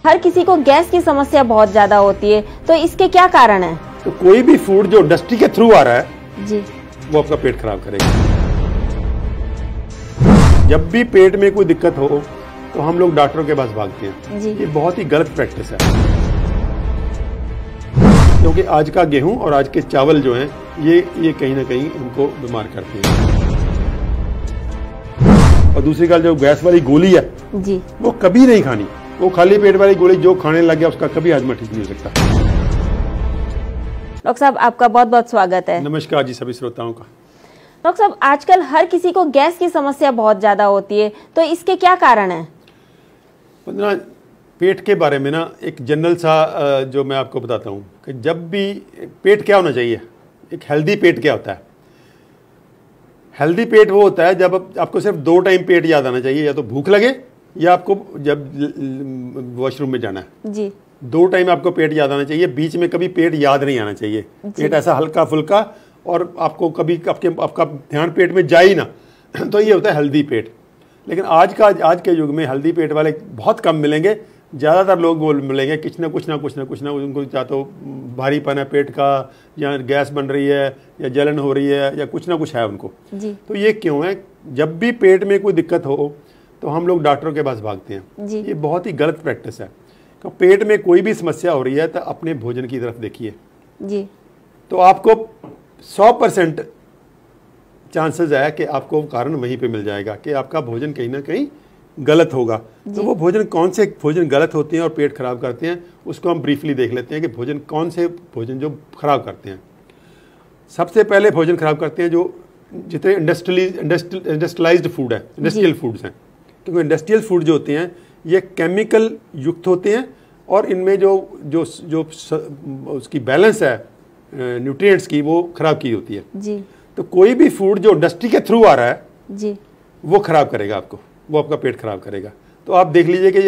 हर किसी को गैस की समस्या बहुत ज्यादा होती है, तो इसके क्या कारण है? तो कोई भी फूड जो इंडस्ट्री के थ्रू आ रहा है जी, वो आपका पेट खराब करेगा। जब भी पेट में कोई दिक्कत हो तो हम लोग डॉक्टरों के पास भागते हैं जी। ये बहुत ही गलत प्रैक्टिस है, क्योंकि आज का गेहूं और आज के चावल जो हैं ये कहीं ना कहीं उनको बीमार करते हैं। और दूसरी बात, जो गैस वाली गोली है जी, वो कभी नहीं खानी। वो खाली पेट वाली गोली जो खाने लग गया उसका कभी हाजमा ठीक नहीं हो सकता। डॉक्टर साहब, आपका बहुत बहुत स्वागत है। नमस्कार जी सभी श्रोताओं का। डॉक्टर साहब, आजकल हर किसी को गैस की समस्या बहुत ज्यादा होती है, तो इसके क्या कारण है? पेट के बारे में ना एक जनरल सा जो मैं आपको बताता हूँ कि जब भी पेट क्या होना चाहिए, एक हेल्दी पेट क्या होता है। हेल्दी पेट वो होता है जब आपको सिर्फ 2 टाइम पेट याद आना चाहिए, या तो भूख लगे या आपको जब वॉशरूम में जाना है जी। 2 टाइम आपको पेट याद आना चाहिए, बीच में कभी पेट याद नहीं आना चाहिए। पेट ऐसा हल्का फुल्का और आपको कभी आपका ध्यान पेट में जाए ही ना, तो ये होता है हेल्दी पेट। लेकिन आज के युग में हेल्दी पेट वाले बहुत कम मिलेंगे। ज़्यादातर लोग वो मिलेंगे कुछ ना उनको या तो भारीपन है पेट का, या गैस बन रही है, या जलन हो रही है, या कुछ ना कुछ है उनको जी। तो ये क्यों है? जब भी पेट में कोई दिक्कत हो तो हम लोग डॉक्टरों के पास भागते हैं जी। ये बहुत ही गलत प्रैक्टिस है। तो पेट में कोई भी समस्या हो रही है तो अपने भोजन की तरफ देखिए जी। तो आपको 100% चांसेस है कि आपको कारण वहीं पे मिल जाएगा कि आपका भोजन कहीं ना कहीं गलत होगा। तो वो कौन से भोजन गलत होते हैं और पेट खराब करते हैं, उसको हम ब्रीफली देख लेते हैं कि कौन से भोजन जो खराब करते हैं। सबसे पहले भोजन खराब करते हैं जो जितने इंडस्ट्रियलाइज्ड फूड है, इंडस्ट्रियल फूड्स हैं। क्योंकि इंडस्ट्रियल फूड जो होते हैं ये केमिकल युक्त होते हैं और इनमें जो उसकी बैलेंस है न्यूट्रिएंट्स की, वो खराब की होती है जी। तो कोई भी फूड जो इंडस्ट्री के थ्रू आ रहा है जी, वो खराब करेगा आपको, वो आपका पेट खराब करेगा। तो आप देख लीजिए कि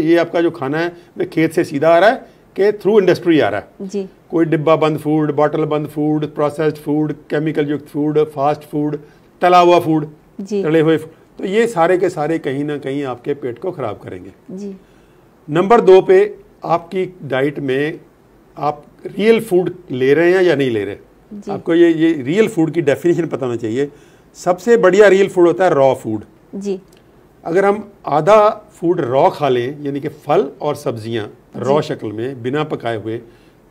ये आपका जो खाना है वो खेत से सीधा आ रहा है कि थ्रू इंडस्ट्री आ रहा है जी। कोई डिब्बा बंद फूड, बॉटल बंद फूड, प्रोसेस्ड फूड, केमिकल युक्त फूड, फास्ट फूड, तला हुआ फूड, तले हुए फूड, तो ये सारे के सारे कहीं ना कहीं आपके पेट को खराब करेंगे जी। नंबर 2 पे आपकी डाइट में आप रियल फूड ले रहे हैं या नहीं ले रहे। आपको ये रियल फूड की डेफिनेशन पता होना चाहिए। सबसे बढ़िया रियल फूड होता है रॉ फूड जी। अगर हम आधा फूड रॉ खा लें, यानी कि फल और सब्जियां रॉ शक्ल में बिना पकाए हुए,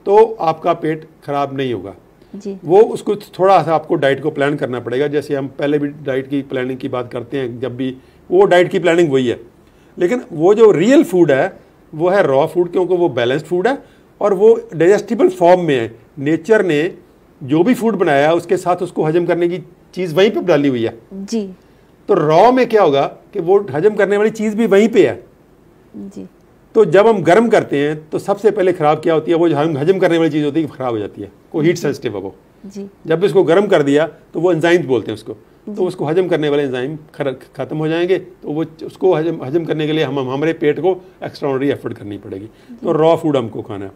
तो आपका पेट खराब नहीं होगा जी। वो उसको थोड़ा सा आपको डाइट को प्लान करना पड़ेगा। जैसे हम पहले भी डाइट की प्लानिंग की बात करते हैं, जब भी वो डाइट की प्लानिंग वही है। लेकिन वो जो रियल फूड है वो है रॉ फूड, क्योंकि वो बैलेंस्ड फूड है और वो डाइजेस्टिबल फॉर्म में है। नेचर ने जो भी फूड बनाया है उसके साथ उसको हजम करने की चीज़ वहीं पर डाली हुई है जी। तो रॉ में क्या होगा कि वो हजम करने वाली चीज़ भी वहीं पे है जी। तो जब हम गर्म करते हैं तो सबसे पहले खराब क्या होती है, वो हम हजम करने वाली चीज़ होती है खराब हो जाती है। को हीट सेंसिटिव है वो जी। जब इसको गर्म कर दिया तो वो एंजाइम्स बोलते हैं उसको, तो उसको हजम करने वाले एंजाइम खत्म हो जाएंगे। तो वो उसको हजम करने के लिए हमारे पेट को एक्स्ट्राऑर्डिनरी एफर्ट करनी पड़ेगी। तो रॉ फूड हमको खाना है।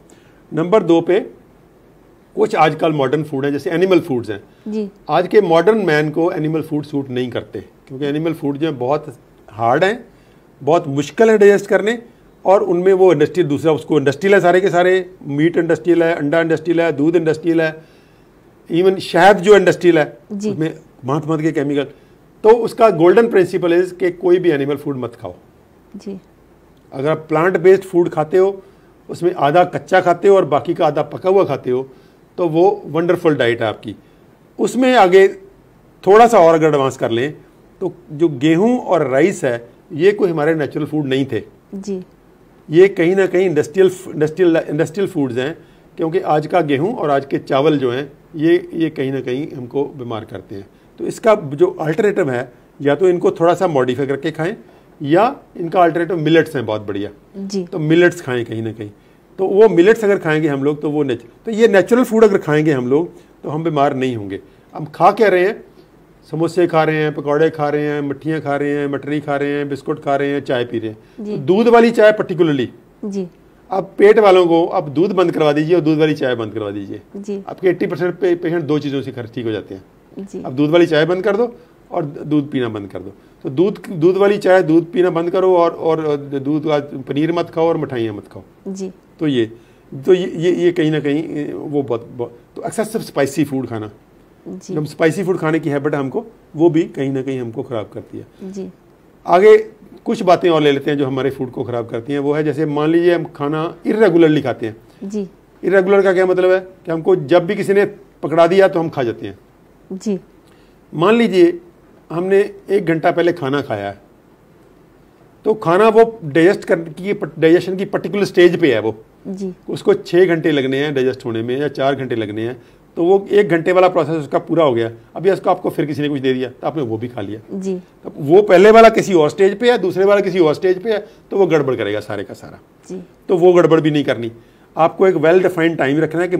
नंबर 2 पे कुछ आजकल मॉडर्न फूड हैं, जैसे एनिमल फूड्स हैं जी। आज के मॉडर्न मैन को एनिमल फूड सूट नहीं करते, क्योंकि एनिमल फूड जो है बहुत हार्ड हैं, बहुत मुश्किल है डाइजेस्ट करने, और उनमें वो इंडस्ट्रियल दूसरा उसको इंडस्ट्रियल है, सारे के सारे मीट इंडस्ट्रियल है, अंडा इंडस्ट्रियल है, दूध इंडस्ट्रियल है, इवन शहद जो इंडस्ट्रियल है उसमें भांत के केमिकल। तो उसका गोल्डन प्रिंसिपल इज कि कोई भी एनिमल फूड मत खाओ जी। अगर आप प्लांट बेस्ड फूड खाते हो, उसमें आधा कच्चा खाते हो और बाकी का आधा पका हुआ खाते हो, तो वो वंडरफुल डाइट है आपकी। उसमें आगे थोड़ा सा और अगर एडवांस कर लें तो जो गेहूं और राइस है ये कोई हमारे नेचुरल फूड नहीं थे जी। ये कहीं ना कहीं इंडस्ट्रियल फूड्स हैं, क्योंकि आज का गेहूं और आज के चावल जो हैं ये कहीं ना कहीं हमको बीमार करते हैं। तो इसका जो अल्टरनेटिव है, या तो इनको थोड़ा सा मॉडिफाई करके खाएं, या इनका अल्टरनेटिव मिलेट्स हैं बहुत बढ़िया जी। तो मिलेट्स खाएं कहीं ना कहीं। तो वो मिलेट्स अगर खाएंगे हम लोग तो तो ये नेचुरल फूड अगर खाएंगे हम लोग तो हम बीमार नहीं होंगे। हम खा क्या रहे हैं? समोसे खा रहे हैं, पकौड़े खा रहे हैं, मट्ठियाँ खा रहे हैं, मटरी खा रहे हैं, बिस्कुट खा रहे हैं, चाय पी रहे हैं। तो दूध वाली चाय पर्टिकुलरली जी। अब पेट वालों को आप दूध बंद करवा दीजिए और दूध वाली चाय बंद करवा दीजिए जी। आपके 80% पेशेंट 2 चीज़ों से ठीक हो जाते हैं जी। अब दूध वाली चाय बंद कर दो और दूध पीना बंद कर दो। तो दूध वाली चाय दूध पीना बंद करो, और दूध पनीर मत खाओ और मिठाइयाँ मत खाओ जी। तो ये कहीं ना कहीं वो बहुत तो एक्सेसिव स्पाइसी फूड खाना, जब स्पाइसी फूड खाने की हैबिट है हमको, वो भी कहीं ना कहीं हमको ख़राब करती है जी। आगे कुछ बातें और ले लेते हैं जो हमारे फूड को ख़राब करती हैं। वो है जैसे मान लीजिए हम खाना इरेगुलरली खाते हैं जी। इरेगुलर का क्या मतलब है कि हमको जब भी किसी ने पकड़ा दिया तो हम खा जाते हैं जी। मान लीजिए हमने 1 घंटा पहले खाना खाया है, तो खाना वो डाइजेशन की पर्टिकुलर स्टेज पे है, वो जी। उसको 6 घंटे लगने हैं डाइजेस्ट होने में या 4 घंटे लगने हैं, तो वो 1 घंटे वाला प्रोसेस उसका पूरा हो गया। अभी उसको आपको फिर किसी ने कुछ दे दिया तो आपने वो भी खा लिया जी। तो वो पहले वाला किसी और स्टेज पे है, दूसरे वाला किसी और स्टेज पे है, तो वो गड़बड़ करेगा सारे का सारा जी। तो वो गड़बड़ भी नहीं करनी। आपको एक वेल डिफाइंड टाइम रखना है कि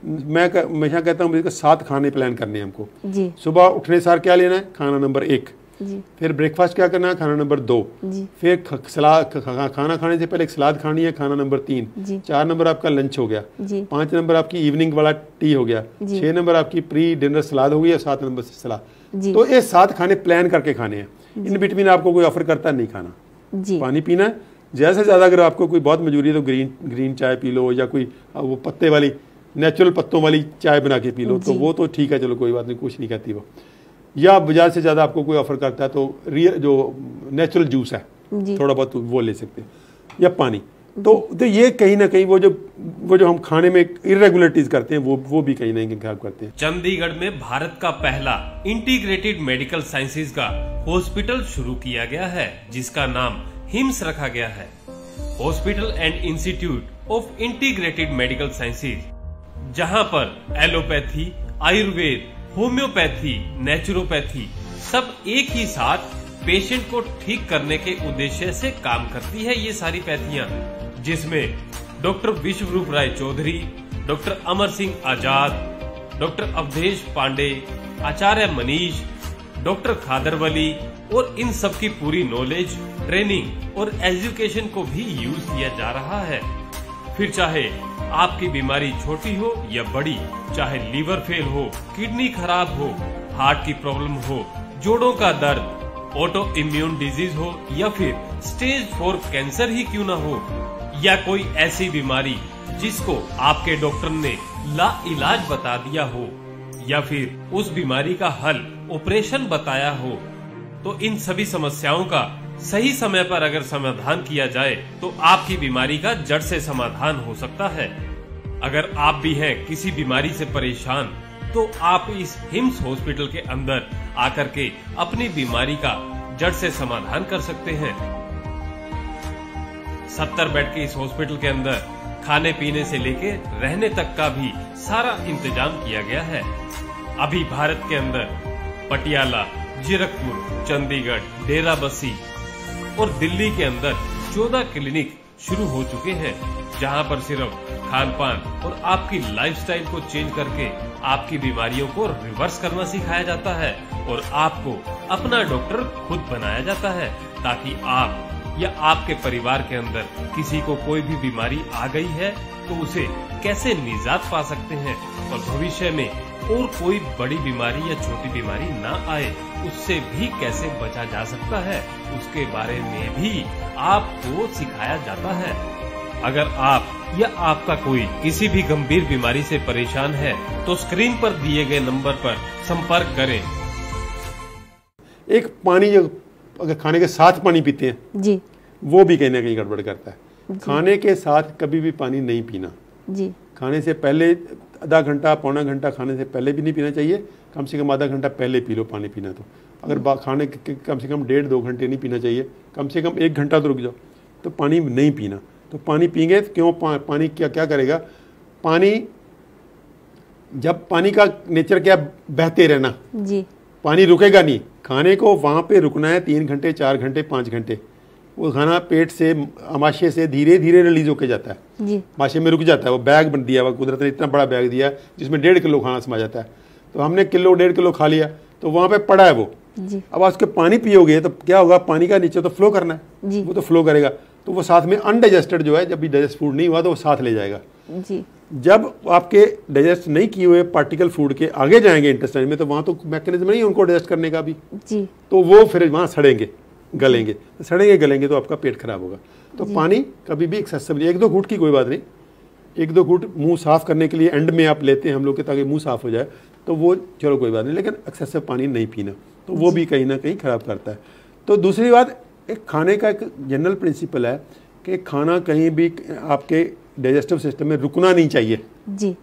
मैं हमेशा कहता हूँ मुझे 7 खाने प्लान करने हैं हमको जी। सुबह उठने सार क्या लेना है, खाना नंबर 1 जी। फिर ब्रेकफास्ट क्या करना है, खाना नंबर 2 जी। फिर खाना खाने से पहले एक सलाद खानी है, खाना नंबर 3 जी। 4 नंबर आपका लंच हो गया जी। 5 नंबर आपकी इवनिंग वाला टी हो गया 6 नंबर आपकी प्री डिनर सलाद हो गई और 7 नंबर सलाद। तो ये 7 खाने प्लान करके खाने हैं। इन बिटवीन आपको कोई ऑफर करता नहीं खाना जी। पानी पीना है ज़्यादा से ज़्यादा। अगर आपको कोई बहुत मजबूरी है तो ग्रीन चाय पी लो, या कोई वो पत्ते वाली नेचुरल पत्तों वाली चाय बना के पी लो, तो वो तो ठीक है, चलो कोई बात नहीं, कुछ नहीं कहती वो। या बाजार से ज़्यादा आपको कोई ऑफर करता है तो जो नेचुरल जूस है थोड़ा बहुत वो ले सकते हैं, या पानी। तो ये कहीं ना कहीं वो जो हम खाने में इरेगुलरिटीज करते हैं वो भी कहीं ना कहीं खराब करते हैं। चंडीगढ़ में भारत का पहला इंटीग्रेटेड मेडिकल साइंसेज का हॉस्पिटल शुरू किया गया है, जिसका नाम हिम्स रखा गया है, hospital and institute of integrated medical sciences, जहां पर एलोपैथी, आयुर्वेद, होम्योपैथी, नेचुरोपैथी सब एक ही साथ पेशेंट को ठीक करने के उद्देश्य से काम करती है। ये सारी पैथियां, जिसमें डॉक्टर विश्वरूप राय चौधरी, डॉक्टर अमर सिंह आजाद, डॉक्टर अवधेश पांडे, आचार्य मनीष, डॉक्टर खादरवली, और इन सब की पूरी नॉलेज, ट्रेनिंग और एजुकेशन को भी यूज किया जा रहा है। फिर चाहे आपकी बीमारी छोटी हो या बड़ी, चाहे लीवर फेल हो, किडनी खराब हो, हार्ट की प्रॉब्लम हो, जोड़ों का दर्द, ऑटो इम्यून डिजीज हो, या फिर स्टेज 4 कैंसर ही क्यों ना हो, या कोई ऐसी बीमारी जिसको आपके डॉक्टर ने लाइलाज बता दिया हो, या फिर उस बीमारी का हल ऑपरेशन बताया हो, तो इन सभी समस्याओं का सही समय पर अगर समाधान किया जाए तो आपकी बीमारी का जड़ से समाधान हो सकता है। अगर आप भी हैं किसी बीमारी से परेशान, तो आप इस हिम्स हॉस्पिटल के अंदर आकर के अपनी बीमारी का जड़ से समाधान कर सकते हैं। 70 बेड के इस हॉस्पिटल के अंदर खाने पीने से लेके रहने तक का भी सारा इंतजाम किया गया है। अभी भारत के अंदर पटियाला, जीरकपुर, चंडीगढ़, डेराबस्सी और दिल्ली के अंदर 14 क्लिनिक शुरू हो चुके हैं, जहां पर सिर्फ खान पान और आपकी लाइफस्टाइल को चेंज करके आपकी बीमारियों को रिवर्स करना सिखाया जाता है, और आपको अपना डॉक्टर खुद बनाया जाता है, ताकि आप या आपके परिवार के अंदर किसी को कोई भी बीमारी आ गई है तो उसे कैसे निजात पा सकते हैं, और भविष्य में और कोई बड़ी बीमारी या छोटी बीमारी ना आए, उससे भी कैसे बचा जा सकता है, उसके बारे में भी आपको सिखाया जाता है। अगर आप या आपका कोई किसी भी गंभीर बीमारी से परेशान है तो स्क्रीन पर दिए गए नंबर पर संपर्क करें। एक पानी जो अगर खाने के साथ पानी पीते हैं जी, वो भी कहीं ना कहीं गड़बड़ करता है। खाने के साथ कभी भी पानी नहीं पीना जी। खाने से पहले आधा घंटा पौना घंटा खाने से पहले भी नहीं पीना चाहिए, कम से कम आधा घंटा पहले पी लो पानी पीना। तो अगर खाने के कम से कम 1.5-2 घंटे नहीं पीना चाहिए, कम से कम 1 घंटा तो रुक जाओ, तो पानी नहीं पीना। तो पानी पीएंगे तो क्यों पानी क्या करेगा, जब पानी का नेचर क्या, बहते रहना जी। पानी रुकेगा नहीं, खाने को वहाँ पे रुकना है 3 घंटे 4 घंटे 5 घंटे। वो खाना पेट से आमाशय से धीरे धीरे रिलीज होके जाता है जी। आमाशय में रुक जाता है। वो बैग बन दिया हुआ कुदरत ने, इतना बड़ा बैग दिया जिसमें 1.5 किलो खाना समा जाता है। तो हमने 1.5 किलो खा लिया, तो वहाँ पे पड़ा है वो जी। अब उसके पानी पियोगे तो क्या होगा, पानी का नीचे तो फ्लो करना है जी। वो तो फ्लो करेगा, तो वो साथ में अनडाइजेस्टेड जो है, जब भी डाइजेस्ट फूड नहीं हुआ तो वो साथ ले जाएगा जी। जब आपके डाइजेस्ट नहीं किए हुए पार्टिकल फूड के आगे जाएंगे इंटेस्टाइन में, तो वहाँ तो मैकेनिज्म नहीं है उनको डाइजेस्ट करने का भी जी। तो वो फिर वहाँ सड़ेंगे गलेंगे, सड़ेंगे गलेंगे तो आपका पेट खराब होगा। तो पानी कभी भी एक्सेसिवली 1-2 घूंट की कोई बात नहीं, 1-2 घूंट मुंह साफ करने के लिए एंड में आप लेते हैं हम लोग के, ताकि मुंह साफ हो जाए, तो वो चलो कोई बात नहीं, लेकिन एक्सेसिव पानी नहीं पीना, तो वो भी कहीं ना कहीं खराब करता है। तो दूसरी बात, एक खाने का एक जनरल प्रिंसिपल है कि खाना कहीं भी आपके डाइजेस्टिव सिस्टम में रुकना नहीं चाहिए जी।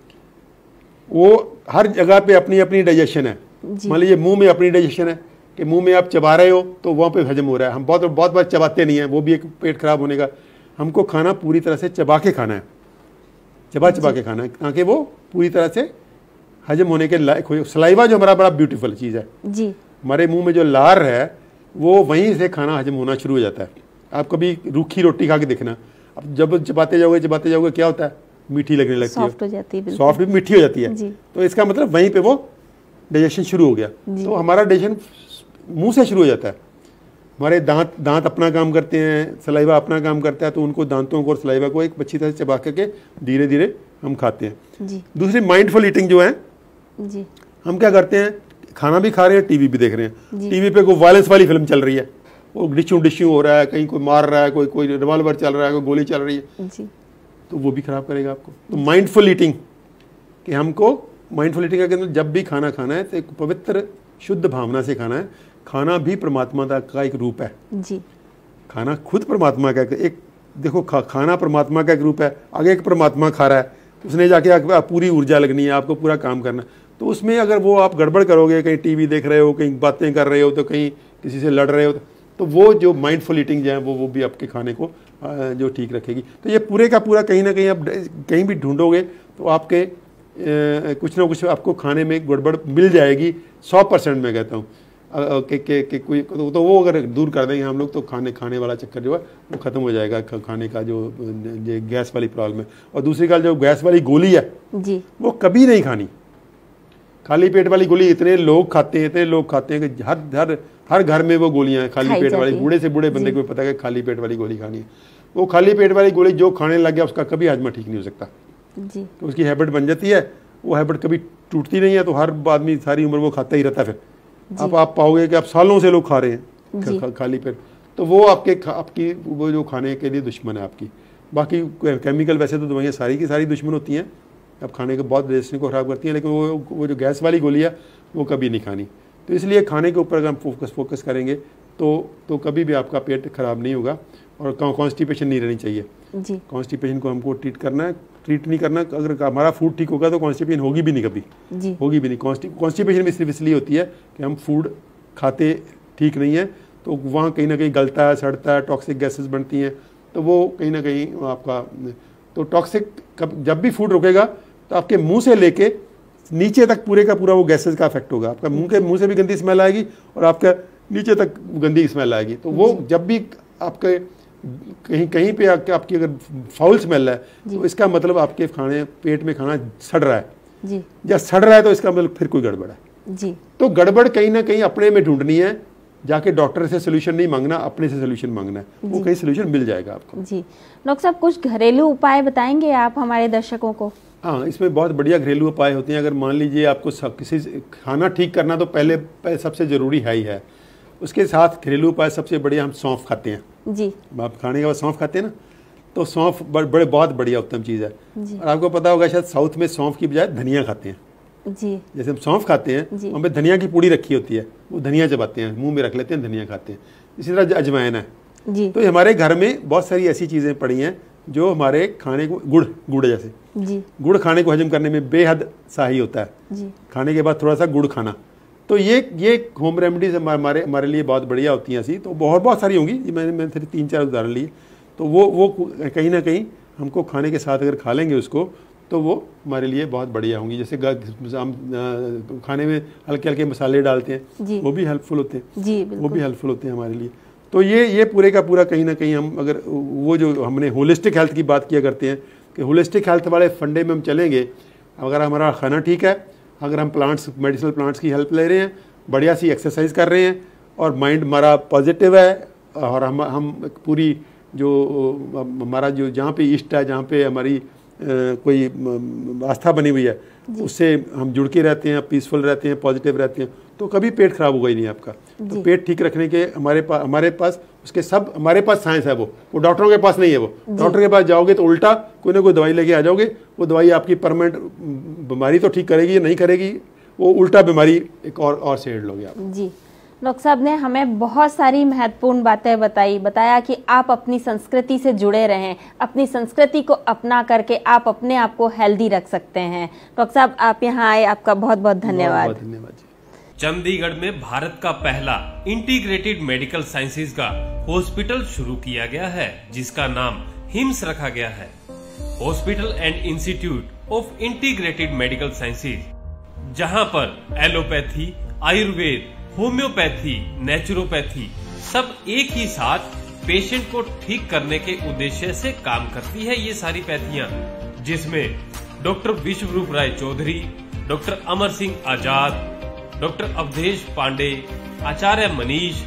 वो हर जगह पे अपनी अपनी डाइजेशन है। मान लीजिए मुंह में अपनी डाइजेशन है कि मुंह में आप चबा रहे हो तो वहाँ पे हजम हो रहा है, हम बहुत बार चबाते नहीं हैं, वो भी एक पेट खराब होने का। हमको खाना पूरी तरह से चबा के खाना है, चबा के खाना है, ताकि वो पूरी तरह से हजम होने के लायक हो। सलाइवा जो हमारा बड़ा ब्यूटीफुल चीज़ है जी, हमारे मुंह में जो लार है वो वहीं से खाना हजम होना शुरू हो जाता है। आप कभी रूखी रोटी खा के देखना, अब जब चबाते जाओगे क्या होता है, मीठी लगने लगती है, सॉफ्ट हो जाती है, सॉफ्ट भी मीठी हो जाती है जी। तो इसका मतलब वहीं पे वो डाइजेशन शुरू हो गया। तो हमारा डाइजेशन मुंह से शुरू हो जाता है। हमारे दांत अपना काम करते हैं, सलाइवा अपना काम करता है, तो उनको दांतों को और सलाइवा को एक अच्छी तरह से चबा के धीरे धीरे हम खाते हैं जी। दूसरी माइंडफुल ईटिंग जो है जी, हम क्या करते हैं, खाना भी खा रहे हैं, टीवी भी देख रहे हैं, टीवी पे कोई वायलेंस वाली फिल्म चल रही है, वो डिशू हो रहा है, कहीं कोई मार रहा है, कोई रिवॉल्वर चल रहा है, कोई गोली चल रही है जी, तो वो भी खराब करेगा आपको। तो माइंडफुल ईटिंग, कि हमको माइंडफुल ईटिंग के अंदर जब भी खाना खाना है तो एक पवित्र शुद्ध भावना से खाना है। खाना भी परमात्मा का एक रूप है जी। खाना खुद परमात्मा का एक देखो खाना परमात्मा का एक रूप है। आगे एक परमात्मा खा रहा है, उसने जाके पूरी ऊर्जा लगनी है, आपको पूरा काम करना, तो उसमें अगर वो आप गड़बड़ करोगे, कहीं टीवी देख रहे हो, कहीं बातें कर रहे हो, तो कहीं किसी से लड़ रहे हो, तो वो जो माइंडफुल ईटिंग जो है वो भी आपके खाने को जो ठीक रखेगी। तो ये पूरे का पूरा कहीं ना कहीं आप कहीं भी ढूंढोगे तो आपके कुछ ना कुछ आपको खाने में गड़बड़ मिल जाएगी। 100% मैं कहता हूँ कि कोई तो वो अगर दूर कर देंगे हम लोग तो खाने वाला चक्कर जो है वो ख़त्म हो जाएगा, खाने का जो गैस वाली प्रॉब्लम है। और दूसरी बात, जो गैस वाली गोली है जी, वो कभी नहीं खानी। खाली पेट वाली गोली इतने लोग खाते हैं कि हर घर में वो गोलियां हैं खाली पेट वाली। बूढ़े से बूढ़े बंदे को पता है कि खाली पेट वाली गोली खानी है। वो खाली पेट वाली गोली जो खाने लग गया उसका कभी हाजमा ठीक नहीं हो सकता जी। तो उसकी हैबिट बन जाती है, वो हैबिट कभी टूटती नहीं है, तो हर आदमी सारी उम्र वो खाता ही रहता है। फिर आप पाओगे कि आप सालों से लोग खा रहे हैं खाली पेट, तो वो आपकी वो जो खाने के लिए दुश्मन है आपकी। बाकी केमिकल वैसे तो दवाइयाँ सारी की सारी दुश्मन होती हैं, अब खाने के बहुत डाइजेशन को ख़राब करती हैं, लेकिन वो जो गैस वाली गोली है वो कभी नहीं खानी। तो इसलिए खाने के ऊपर अगर हम फोकस करेंगे तो कभी भी आपका पेट खराब नहीं होगा और कॉन्स्टिपेशन नहीं रहनी चाहिए जी। कॉन्स्टिपेशन को हमको ट्रीट नहीं करना। अगर हमारा फूड ठीक होगा तो कॉन्स्टिपेशन होगी भी नहीं, कभी जी, होगी भी नहीं। कॉन्स्टिपेशन भी सिर्फ इसलिए होती है कि हम फूड खाते ठीक नहीं है, तो वहाँ कहीं ना कहीं गलता है, सड़ता है, टॉक्सिक गैसेस बनती हैं, तो वो कहीं ना कहीं आपका तो टॉक्सिक जब भी फूड रुकेगा तो आपके मुंह से लेके नीचे तक पूरे का पूरा वो गैसेस का इफेक्ट होगा। आपका मुंह से भी गंदी स्मेल आएगी और आपका नीचे तक गंदी स्मेल आएगी। तो वो जब भी आपके कहीं पे आपकी अगर फाउल स्मेल है तो इसका मतलब आपके पेट में खाना सड़ रहा है जी। या सड़ रहा है तो इसका मतलब फिर कोई गड़बड़ है जी। तो गड़बड़ कहीं ना कहीं अपने में ढूंढनी है, जाके डॉक्टर से सोल्यूशन नहीं मांगना, अपने से सोल्यूशन मांगना है, वो कहीं सोल्यूशन मिल जाएगा आपको। जी डॉक्टर साहब, कुछ घरेलू उपाय बताएंगे आप हमारे दर्शकों को? हाँ, इसमें बहुत बढ़िया घरेलू उपाय होते हैं। अगर मान लीजिए आपको किसी खाना ठीक करना तो पहले सबसे ज़रूरी है ही है, उसके साथ घरेलू उपाय सबसे बढ़िया हम सौंफ खाते हैं जी। आप खाने के बाद सौंफ खाते हैं ना, तो सौंफ बहुत बढ़िया उत्तम चीज़ है। और आपको पता होगा शायद साउथ में सौंफ की बजाय धनिया खाते हैं जी। जैसे हम सौंफ खाते हैं वहाँ पे धनिया की पूड़ी रखी होती है, वो धनिया चबाते हैं, मुंह में रख लेते हैं, धनिया खाते हैं। इसी तरह अजवाइन है जी। तो हमारे घर में बहुत सारी ऐसी चीज़ें पड़ी हैं जो हमारे खाने को गुड़ जैसे जी। गुड़ खाने को हजम करने में बेहद सहायक होता है जी। खाने के बाद थोड़ा सा गुड़ खाना, तो ये होम रेमेडीज हमारे लिए बहुत बढ़िया होती हैं। ऐसी तो बहुत सारी होंगी, मैंने 3-4 उदाहरण लिए। तो वो कहीं ना कहीं हमको खाने के साथ अगर खा लेंगे उसको तो वो हमारे लिए बहुत बढ़िया होंगी। जैसे हम खाने में हल्के हल्के मसाले डालते हैं, वो भी हेल्पफुल होते हैं जी, वो भी हेल्पफुल होते हैं हमारे लिए। तो ये पूरे का पूरा कहीं ना कहीं हम अगर वो जो हमने होलिस्टिक हेल्थ की बात किया करते हैं कि होलिस्टिक हेल्थ वाले फंडे में हम चलेंगे, अगर हमारा खाना ठीक है, अगर हम मेडिसिनल प्लांट्स की हेल्प ले रहे हैं, बढ़िया सी एक्सरसाइज कर रहे हैं और माइंड हमारा पॉजिटिव है, और हम पूरी जो हमारा जो जहाँ पे ईस्ट है, जहाँ पे हमारी कोई आस्था बनी हुई है, उससे हम जुड़ के रहते हैं, पीसफुल रहते हैं, पॉजिटिव रहते हैं, तो कभी पेट खराब होगा ही नहीं आपका। तो पेट ठीक रखने के हमारे पास उसके सब हमारे पास साइंस है, वो डॉक्टरों के पास नहीं है। वो डॉक्टर के पास जाओगे तो उल्टा कोई ना कोई दवाई लेके आ जाओगे, वो दवाई आपकी परमानेंट बीमारी तो ठीक करेगी नहीं करेगी, वो उल्टा बीमारी एक और सेड़ लोगे आप। जी, डॉक्टर साहब ने हमें बहुत सारी महत्वपूर्ण बातें बताया कि आप अपनी संस्कृति से जुड़े रहें, अपनी संस्कृति को अपना करके आप अपने आप को हेल्दी रख सकते हैं। डॉक्टर साहब आप यहाँ आए, आपका बहुत बहुत धन्यवाद। बहुत धन्यवाद जी। चंडीगढ़ में भारत का पहला इंटीग्रेटेड मेडिकल साइंसेज का हॉस्पिटल शुरू किया गया है, जिसका नाम हिम्स रखा गया है, hospital and institute of integrated medical sciences, जहां पर एलोपैथी, आयुर्वेद, होम्योपैथी, नेचुरोपैथी सब एक ही साथ पेशेंट को ठीक करने के उद्देश्य से काम करती है। ये सारी पैथियां, जिसमें डॉक्टर विश्वरूप राय चौधरी, डॉक्टर अमर सिंह आजाद, डॉक्टर अवधेश पांडे, आचार्य मनीष,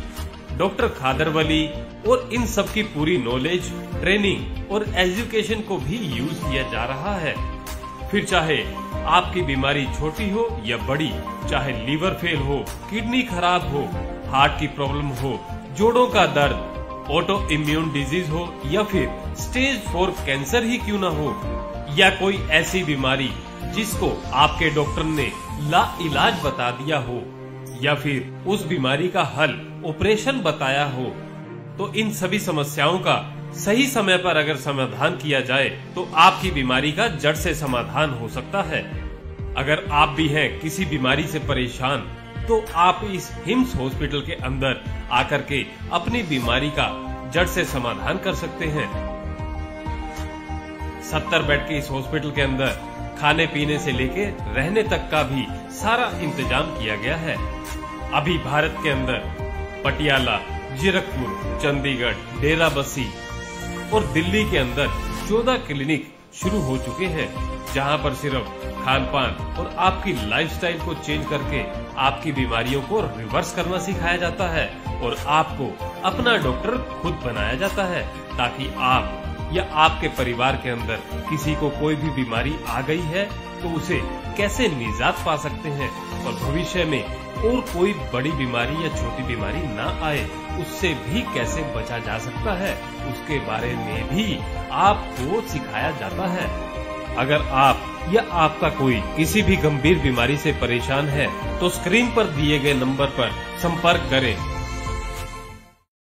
डॉक्टर खादरवली, और इन सब की पूरी नॉलेज, ट्रेनिंग और एजुकेशन को भी यूज किया जा रहा है। फिर चाहे आपकी बीमारी छोटी हो या बड़ी, चाहे लीवर फेल हो, किडनी खराब हो, हार्ट की प्रॉब्लम हो, जोड़ों का दर्द, ऑटो इम्यून डिजीज हो, या फिर स्टेज 4 कैंसर ही क्यों न हो, या कोई ऐसी बीमारी जिसको आपके डॉक्टर ने लाइलाज बता दिया हो, या फिर उस बीमारी का हल ऑपरेशन बताया हो, तो इन सभी समस्याओं का सही समय पर अगर समाधान किया जाए तो आपकी बीमारी का जड़ से समाधान हो सकता है। अगर आप भी हैं किसी बीमारी से परेशान, तो आप इस हिम्स हॉस्पिटल के अंदर आकर के अपनी बीमारी का जड़ से समाधान कर सकते हैं। 70 बेड के इस हॉस्पिटल के अंदर खाने पीने से लेके रहने तक का भी सारा इंतजाम किया गया है। अभी भारत के अंदर पटियाला, जीरकपुर, चंडीगढ़, डेराबस्सी और दिल्ली के अंदर 14 क्लिनिक शुरू हो चुके हैं, जहां पर सिर्फ खान पान और आपकी लाइफस्टाइल को चेंज करके आपकी बीमारियों को रिवर्स करना सिखाया जाता है और आपको अपना डॉक्टर खुद बनाया जाता है, ताकि आप या आपके परिवार के अंदर किसी को कोई भी बीमारी आ गई है तो उसे कैसे निजात पा सकते हैं और भविष्य में और कोई बड़ी बीमारी या छोटी बीमारी ना आए, उससे भी कैसे बचा जा सकता है, उसके बारे में भी आपको सिखाया जाता है। अगर आप या आपका कोई किसी भी गंभीर बीमारी से परेशान है तो स्क्रीन पर दिए गए नंबर पर संपर्क करें